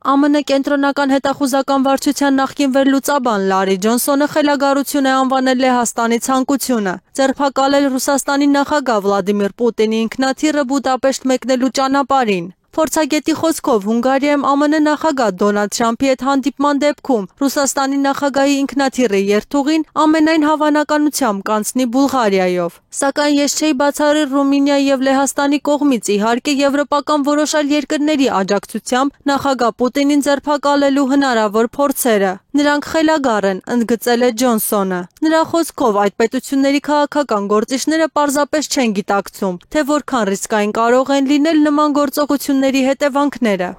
ԱՄՆ կենտրոնական հետախուզական վարչության նախկին վերլուծաբան Լարի Ջոնսոնը խելագարություն է անվանել Լեհաստանի ցանկությունը ձերբակալել Ռուսաստանի նախագահ Վլադիմիր Պուտինի ինքնաթիռը Բուդապեշտ մեկնելու ճանապարհին։ Փորձագետի խոսքով Հունգարիայում ԱՄՆ նախագահ Դոնալդ Թրամփի հետ հանդիպման դեպքում Ռուսաստանի նախագահի ինքնաթիռի երթուղին ամենայն հավանականությամբ կանցնի Բուլղարիայով։ Սակայն ես չէի բացառել Ռումինիայի եւ Լեհաստանի կողմից իհարկե եվրոպական որոշ այլ երկրների աջակցությամբ նախագահ Պուտինին ձերբակալելու հնարավոր փորձերը։ Նրանք խելագար են, ընդգծել է Ջոնսոնը։ Նրա խոսքով այդ պետությունների քաղաքական գործիչները պարզապես չեն գիտակցում, թե որքան ռիսկային կարող են լինել նման գործողությունների հետևանքները։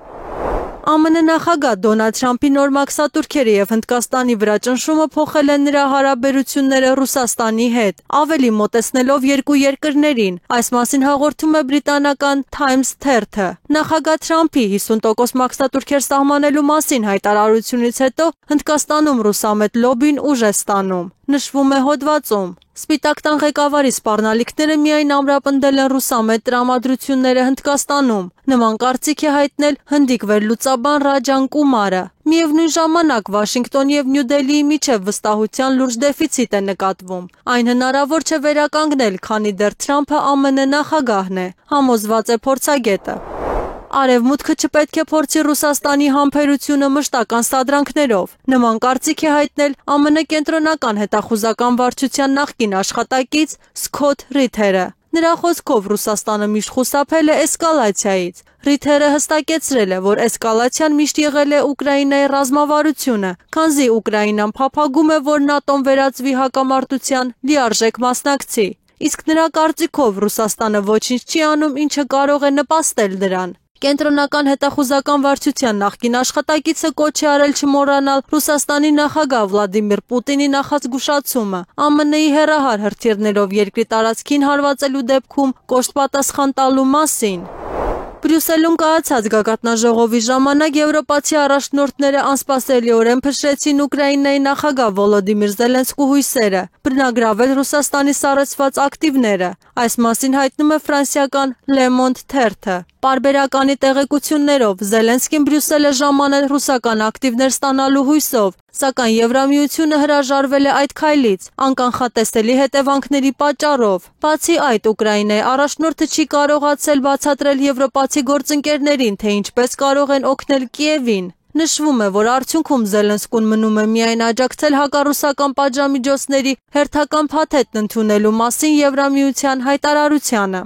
ԱՄՆ նախագահ Դոնալդ Թրամփի նոր մաքսատուրքերը եւ Հնդկաստանի վրա ճնշումը փոխել են նրա հարաբերությունները Ռուսաստանի հետ, ավելի մոտեցնելով երկու երկրներին։ Այս մասին հաղորդում է բրիտանական Times թերթը։ Նախագահ Թրամփի 50% մաքսատուրքեր սահմանելու մասին հայտարարությունից հետո Հնդկաստանում ռուսամետ լոբին ուժ է ստանում։ Նշվում է հոդվածում. Սպիտակ տան ղեկավարի սպառնալիքները միայն ամրապնդել են ռուսամետ տրամադրությունները Հնդկաստանում։ Նման կարծիք է հայտնել հնդիկ վերլուծաբան Ռաջան Կումարը։ Միևնույն ժամանակ Վաշինգտոնի եւ Նյու Դելիի միջև վստահության լուրջ դեֆիցիտ է նկատվում։ Այն հնարավոր չէ վերականգնել, քանի դեռ Թրամփը ԱՄՆ նախագահն է, համոզված է փորձագետը։ Արևմուտքը չպետք է փորձի Ռուսաստանի համբերությունը մշտական սադրանքներով։ Նման կարծիք է հայտնել ԱՄՆ կենտրոնական հետախուզական վարչության նախկին աշխատակից Սքոթ Ռիթերը։ Նրա խոսքով Ռուսաստանը միշտ խուսափել է էսկալացիայից։ Ռիթերը հստակեցրել է, որ էսկալացիան միշտ եղել է Ուկրաինայի ռազմավարությունը, քանզի Ուկրաինան փափագում է, որ ՆԱՏՕ-ն վերածվի հակամարտության լիարժեք մասնակցի։ Իսկ նրա կարծիքով Ռուսաստանը ոչինչ չի անում, ինչը կարող է նպաստել դրան։ Կենտրոնական հետախուզական վարչության նախկին աշխատակիցը կոչ է արել չմոռանալ Ռուսաստանի նախագահ Վլադիմիր Պուտինի նախազգուշացումը ԱՄՆ-ի հեռահար հրթիռներով երկրի տարածքին հարվածելու դեպքում կոշտ պատասխան տալու մասին։ Բրյուսելում կայացած գագաթնաժողովի ժամանակ եվրոպացի առաջնորդները անսպասելիորեն փշրեցին Ուկրաինայի նախագահ Վոլոդիմիր Զելենսկու հույսերը բռնագրավել Ռուսաստանի սառեցված ակտիվները։ Այս մասին հայտնում է ֆրանսիական Le Monde թերթը։ Պարբերականի տեղեկություններով Զելենսկին Բրյուսել է ժամանել ռուսական ակտիվներ ստանալու հույսով, սակայն Եվրամիությունը հրաժարվել է այդ քայլից անկանխատեսելի հետևանքների պատճառով։ Բացի այդ, Ուկրաինայի առաջնորդը չի կարողացել բացատրել եվրոպացի գործընկերներին, թե ինչպես կարող են օգնել Կիևին։ Նշվում է, որ արդյունքում Զելենսկուն մնում է միայն աջակցել հակառուսական պատժամիջոցների հերթական փաթեթն ընդունելու մասին Եվրամիության հայտարարությանը։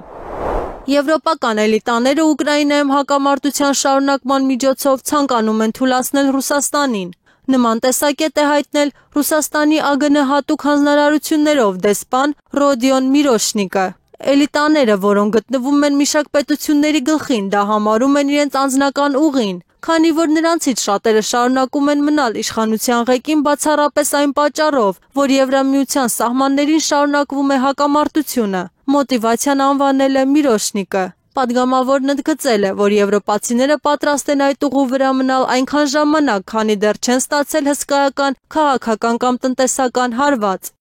Եվրոպական էլիտաները Ուկրաինայում հակամարտության շարունակման միջոցով ցանկանում են թուլացնել Ռուսաստանին։ Նման տեսակետ է հայտնել Ռուսաստանի ԱԳՆ հատուկ հանձնարարություններով դեսպան Ռոդիոն Միրոշնիկը։ Էլիտաները, որոնք գտնվում են մի շարք պետությունների գլխին, դա համարում են իրենց անձնական ուղին, քանի որ նրանցից շատերը շարունակում են մնալ իշխանության ղեկին բացառապես այն պատճառով, որ Եվրամիության սահմաններին շարունակվում է հակամարտությունը։ Մոտիվացիան անվանել է Միրոշնիկը։ Պատգամավորն ընդգծել է, որ եվրոպացիները պատրաստ են այդ ուղու վրա մնալ այնքան ժամանակ, քանի դեռ չեն ստացել հսկայական քաղաքական կամ տնտեսական հարված։